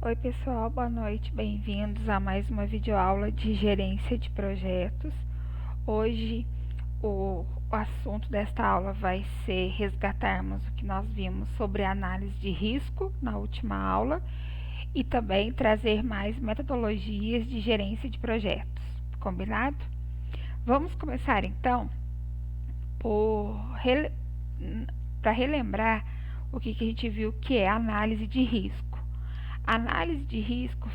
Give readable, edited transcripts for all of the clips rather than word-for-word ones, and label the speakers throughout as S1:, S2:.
S1: Oi pessoal, boa noite, bem-vindos a mais uma videoaula de gerência de projetos. Hoje o assunto desta aula vai ser resgatarmos o que nós vimos sobre análise de risco na última aula e também trazer mais metodologias de gerência de projetos, combinado? Vamos começar então para relembrar o que a gente viu que é análise de risco. A análise de risco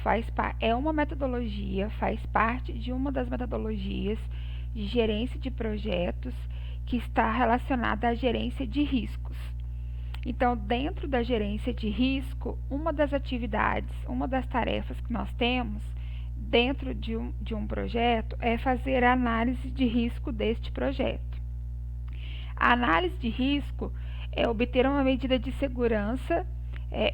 S1: é uma metodologia, faz parte de uma das metodologias de gerência de projetos que está relacionada à gerência de riscos. Então, dentro da gerência de risco, uma das atividades, uma das tarefas que nós temos dentro de um projeto é fazer a análise de risco deste projeto. A análise de risco é obter uma medida de segurança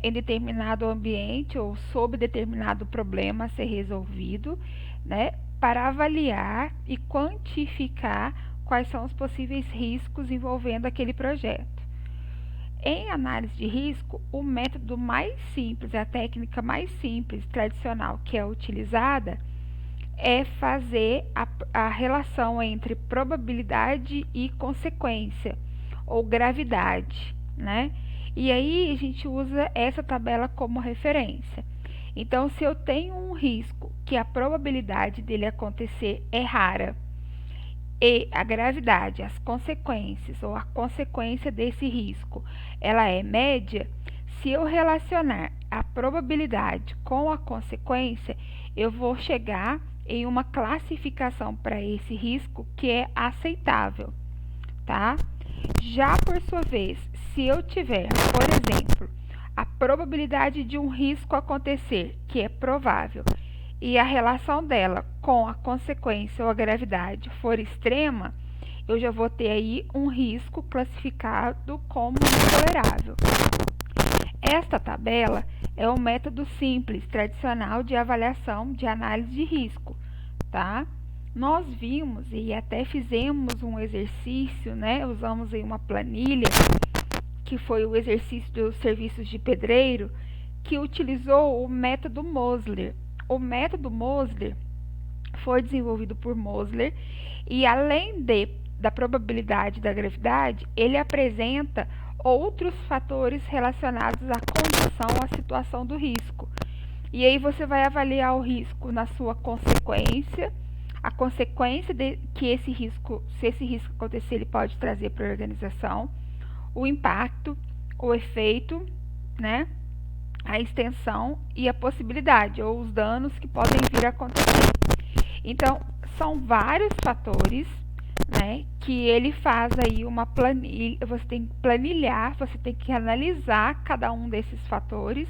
S1: em determinado ambiente ou sob determinado problema a ser resolvido, né, para avaliar e quantificar quais são os possíveis riscos envolvendo aquele projeto. Em análise de risco, o método mais simples, a técnica mais simples, tradicional que é utilizada, é fazer a relação entre probabilidade e consequência, ou gravidade, né? E aí a gente usa essa tabela como referência. Então, se eu tenho um risco que a probabilidade dele acontecer é rara e a gravidade, as consequências ou a consequência desse risco, ela é média, se eu relacionar a probabilidade com a consequência, eu vou chegar em uma classificação para esse risco que é aceitável, tá? Já por sua vez, se eu tiver, por exemplo, a probabilidade de um risco acontecer, que é provável, e a relação dela com a consequência ou a gravidade for extrema, eu já vou ter aí um risco classificado como intolerável. Esta tabela é um método simples, tradicional de avaliação de análise de risco, tá? Nós vimos e até fizemos um exercício, né? Usamos aí uma planilha, que foi o exercício dos serviços de pedreiro, que utilizou o método Mosler. O método Mosler foi desenvolvido por Mosler e além da probabilidade da gravidade, ele apresenta outros fatores relacionados à condição, à situação do risco. E aí você vai avaliar o risco na sua consequência, a consequência de que esse risco, se esse risco acontecer, ele pode trazer para a organização, o impacto, o efeito, né, a extensão e a possibilidade ou os danos que podem vir a acontecer. Então, são vários fatores, né, que ele faz aí uma planilha, você tem que planilhar, você tem que analisar cada um desses fatores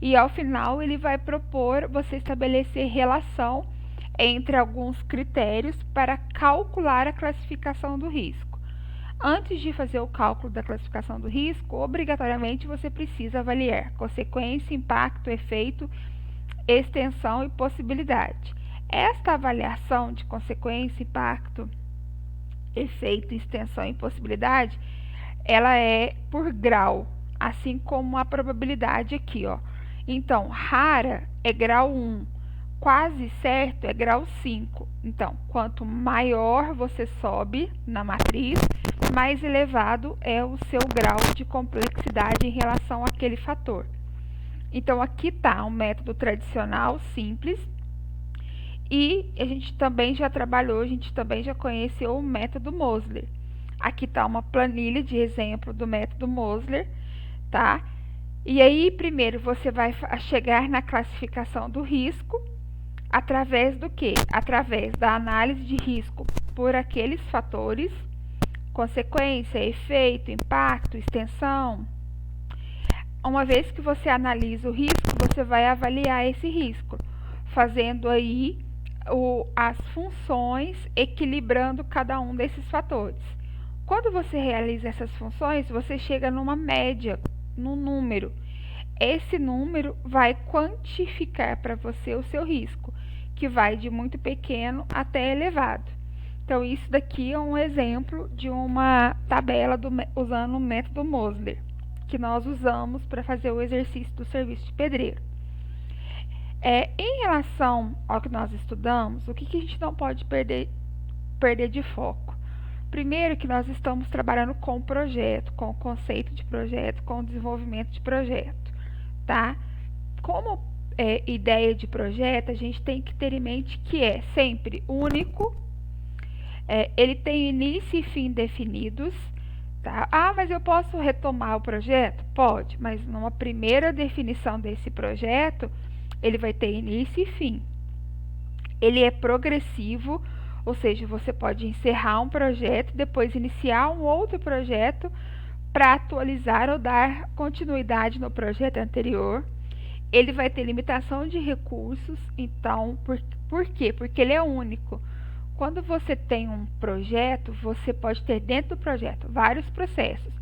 S1: e ao final ele vai propor você estabelecer relação entre alguns critérios para calcular a classificação do risco. Antes de fazer o cálculo da classificação do risco, obrigatoriamente você precisa avaliar consequência, impacto, efeito, extensão e possibilidade. Esta avaliação de consequência, impacto, efeito, extensão e possibilidade, ela é por grau, assim como a probabilidade aqui, ó. Então, rara é grau 1, quase certo é grau 5. Então, quanto maior você sobe na matriz, mais elevado é o seu grau de complexidade em relação àquele fator. Então, aqui está um método tradicional, simples, e a gente também já trabalhou, a gente também já conheceu o método Mosler. Aqui está uma planilha de exemplo do método Mosler, tá? E aí, primeiro, você vai chegar na classificação do risco, através do quê? Através da análise de risco por aqueles fatores, consequência, efeito, impacto, extensão. Uma vez que você analisa o risco, você vai avaliar esse risco, fazendo aí as funções, equilibrando cada um desses fatores. Quando você realiza essas funções, você chega numa média, num número. Esse número vai quantificar para você o seu risco, que vai de muito pequeno até elevado. Então, isso daqui é um exemplo de uma tabela usando o método Mosler, que nós usamos para fazer o exercício do serviço de pedreiro. Em relação ao que nós estudamos, o que a gente não pode perder de foco? Primeiro que nós estamos trabalhando com o projeto, com o conceito de projeto, com o desenvolvimento de projeto, tá? Como ideia de projeto, a gente tem que ter em mente que é sempre único, ele tem início e fim definidos, tá? Mas eu posso retomar o projeto? Pode, mas numa primeira definição desse projeto, ele vai ter início e fim. Ele é progressivo, ou seja, você pode encerrar um projeto e depois iniciar um outro projeto para atualizar ou dar continuidade no projeto anterior. Ele vai ter limitação de recursos, então, por quê? Porque ele é único. Quando você tem um projeto, você pode ter dentro do projeto vários processos,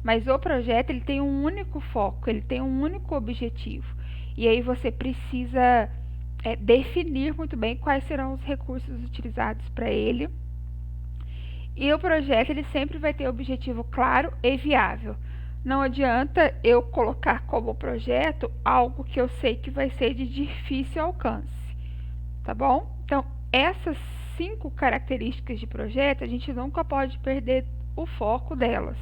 S1: mas o projeto ele tem um único foco, ele tem um único objetivo. E aí você precisa definir muito bem quais serão os recursos utilizados para ele. E o projeto ele sempre vai ter objetivo claro e viável. Não adianta eu colocar como projeto algo que eu sei que vai ser de difícil alcance, tá bom? Então, essas 5 características de projeto, a gente nunca pode perder o foco delas.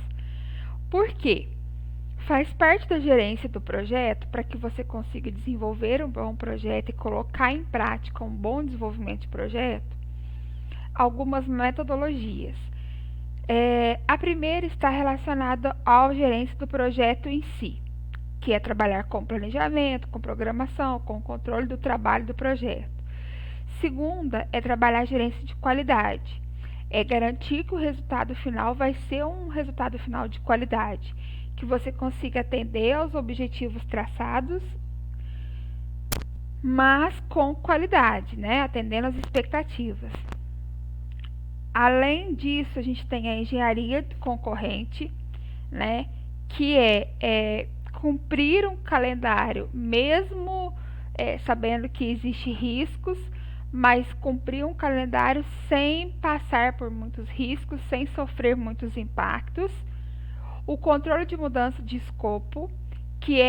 S1: Por quê? Faz parte da gerência do projeto para que você consiga desenvolver um bom projeto e colocar em prática um bom desenvolvimento de projeto, algumas metodologias. A primeira está relacionada à gerência do projeto em si, que é trabalhar com planejamento, com programação, com controle do trabalho do projeto. Segunda é trabalhar a gerência de qualidade, é garantir que o resultado final vai ser um resultado final de qualidade, que você consiga atender aos objetivos traçados, mas com qualidade, né? Atendendo às expectativas. Além disso, a gente tem a engenharia concorrente, né? Que é cumprir um calendário, mesmo sabendo que existem riscos, mas cumprir um calendário sem passar por muitos riscos, sem sofrer muitos impactos. O controle de mudança de escopo, que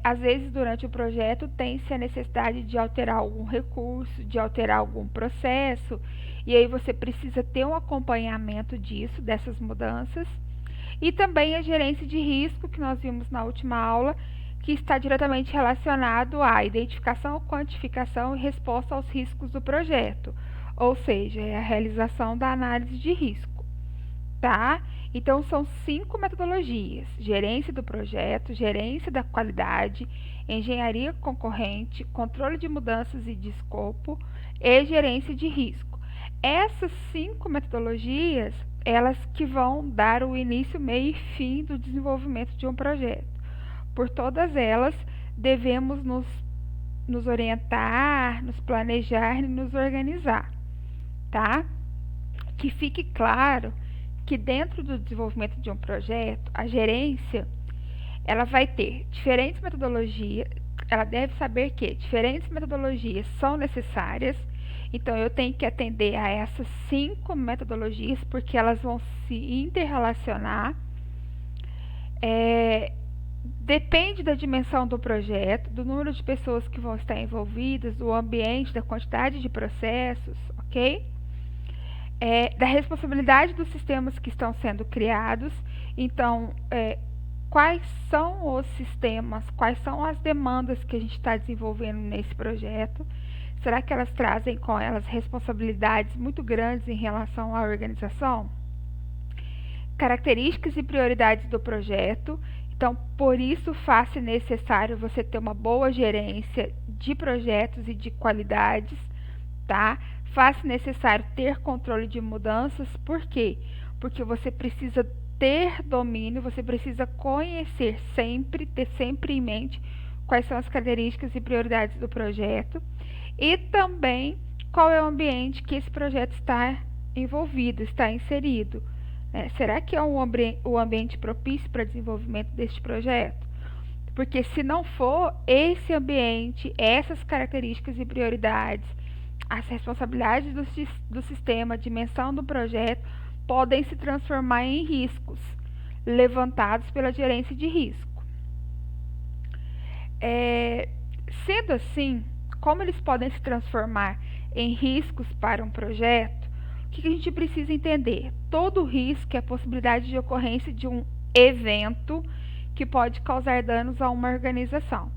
S1: às vezes durante o projeto tem-se a necessidade de alterar algum recurso, de alterar algum processo, e aí você precisa ter um acompanhamento disso, dessas mudanças. E também a gerência de risco, que nós vimos na última aula, que está diretamente relacionado à identificação, quantificação e resposta aos riscos do projeto, ou seja, é a realização da análise de risco, tá? Então, são 5 metodologias: gerência do projeto, gerência da qualidade, engenharia concorrente, controle de mudanças e de escopo e gerência de risco. Essas 5 metodologias, elas que vão dar o início, meio e fim do desenvolvimento de um projeto. Por todas elas, devemos nos orientar, nos planejar e nos organizar, tá? Que fique claro que dentro do desenvolvimento de um projeto, a gerência, ela vai ter diferentes metodologias, ela deve saber que diferentes metodologias são necessárias, então eu tenho que atender a essas 5 metodologias, porque elas vão se interrelacionar. Depende da dimensão do projeto, do número de pessoas que vão estar envolvidas, do ambiente, da quantidade de processos, ok? Da responsabilidade dos sistemas que estão sendo criados. Então, quais são os sistemas, quais são as demandas que a gente está desenvolvendo nesse projeto? Será que elas trazem com elas responsabilidades muito grandes em relação à organização? Características e prioridades do projeto. Então, por isso faz-se necessário você ter uma boa gerência de projetos e de qualidades, tá? Faz-se necessário ter controle de mudanças. Por quê? Porque você precisa ter domínio, você precisa conhecer sempre, ter sempre em mente quais são as características e prioridades do projeto e também qual é o ambiente que esse projeto está envolvido, está inserido. Será que é o ambiente propício para desenvolvimento deste projeto? Porque se não for, esse ambiente, essas características e prioridades, as responsabilidades do sistema, a dimensão do projeto, podem se transformar em riscos levantados pela gerência de risco. Sendo assim, como eles podem se transformar em riscos para um projeto, o que a gente precisa entender? Todo risco é a possibilidade de ocorrência de um evento que pode causar danos a uma organização.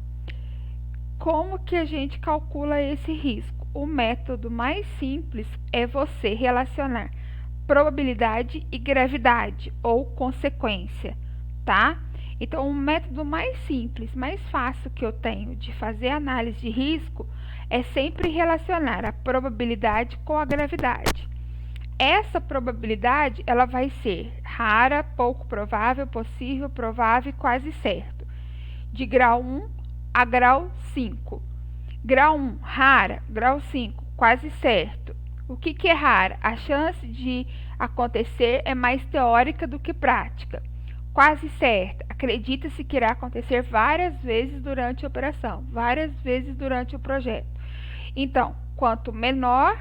S1: Como que a gente calcula esse risco? O método mais simples é você relacionar probabilidade e gravidade ou consequência, tá? Então, o método mais simples, mais fácil que eu tenho de fazer análise de risco é sempre relacionar a probabilidade com a gravidade. Essa probabilidade, ela vai ser rara, pouco provável, possível, provável e quase certo, de grau 1 a grau 5. Grau 1, rara, grau 5, quase certo. O que é rara? A chance de acontecer é mais teórica do que prática. Quase certa, acredita-se que irá acontecer várias vezes durante a operação, várias vezes durante o projeto. Então, quanto menor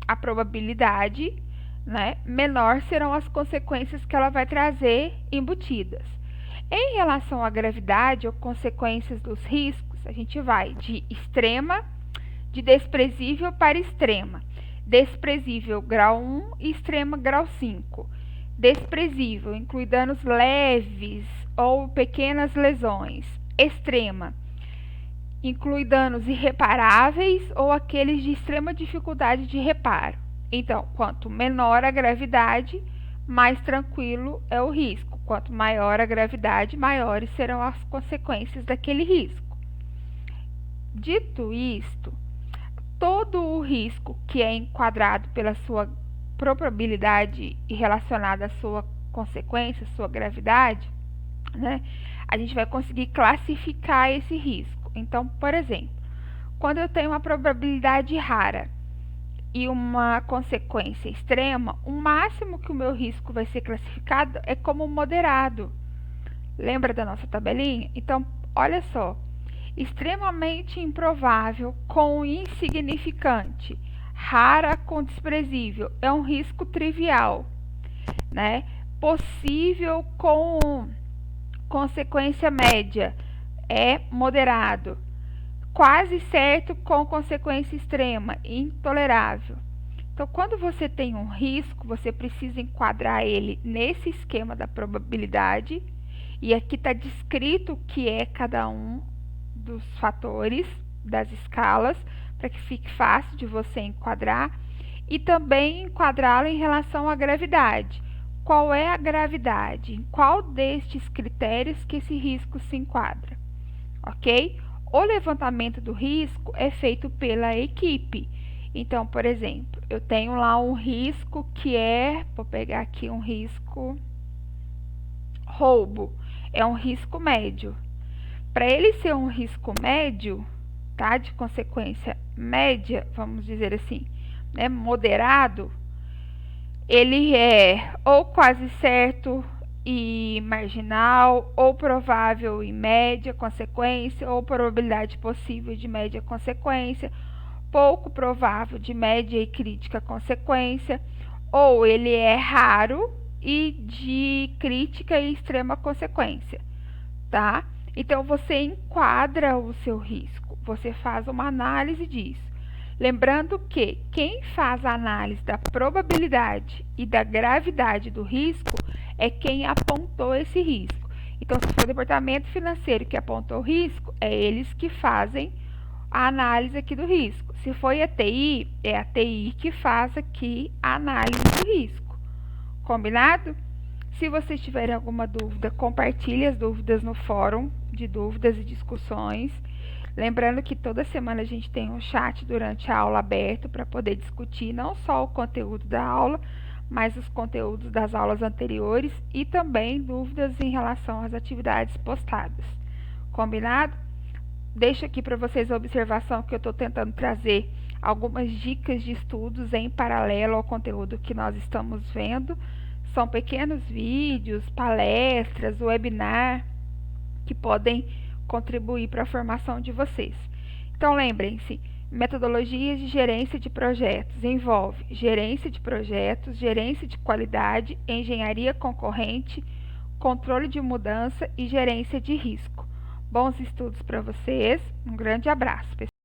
S1: a probabilidade, né, menor serão as consequências que ela vai trazer embutidas. Em relação à gravidade ou consequências dos riscos, a gente vai de extrema, de desprezível para extrema. Desprezível grau 1 e extrema grau 5. Desprezível inclui danos leves ou pequenas lesões. Extrema inclui danos irreparáveis ou aqueles de extrema dificuldade de reparo. Então, quanto menor a gravidade, mais tranquilo é o risco. Quanto maior a gravidade, maiores serão as consequências daquele risco. Dito isto, todo o risco que é enquadrado pela sua probabilidade e relacionado à sua consequência, sua gravidade, né, a gente vai conseguir classificar esse risco. Então, por exemplo, quando eu tenho uma probabilidade rara e uma consequência extrema, o máximo que o meu risco vai ser classificado é como moderado. Lembra da nossa tabelinha? Então, olha só. Extremamente improvável com insignificante, rara com desprezível, é um risco trivial, né? Possível com consequência média, é moderado. Quase certo com consequência extrema, intolerável. Então, quando você tem um risco, você precisa enquadrar ele nesse esquema da probabilidade, e aqui está descrito o que é cada um dos fatores das escalas, para que fique fácil de você enquadrar, e também enquadrá-lo em relação à gravidade. Qual é a gravidade? Em qual destes critérios que esse risco se enquadra? Ok? O levantamento do risco é feito pela equipe. Então, por exemplo, eu tenho lá um risco que vou pegar aqui um risco roubo, é um risco médio. Para ele ser um risco médio, tá, de consequência média, vamos dizer assim, né, moderado, ele é ou quase certo e marginal, ou provável e média consequência, ou probabilidade possível de média consequência, pouco provável de média e crítica consequência, ou ele é raro e de crítica e extrema consequência, tá? Então, você enquadra o seu risco, você faz uma análise disso. Lembrando que quem faz a análise da probabilidade e da gravidade do risco é quem apontou esse risco. Então, se for o departamento financeiro que apontou o risco, é eles que fazem a análise aqui do risco. Se foi a TI, é a TI que faz aqui a análise do risco. Combinado? Se vocês tiverem alguma dúvida, compartilhe as dúvidas no fórum de dúvidas e discussões. Lembrando que toda semana a gente tem um chat durante a aula aberto para poder discutir não só o conteúdo da aula, mas os conteúdos das aulas anteriores e também dúvidas em relação às atividades postadas. Combinado? Deixo aqui para vocês a observação que eu estou tentando trazer algumas dicas de estudos em paralelo ao conteúdo que nós estamos vendo. São pequenos vídeos, palestras, webinar que podem contribuir para a formação de vocês. Então, lembrem-se, metodologias de gerência de projetos envolve gerência de projetos, gerência de qualidade, engenharia concorrente, controle de mudança e gerência de risco. Bons estudos para vocês. Um grande abraço, pessoal.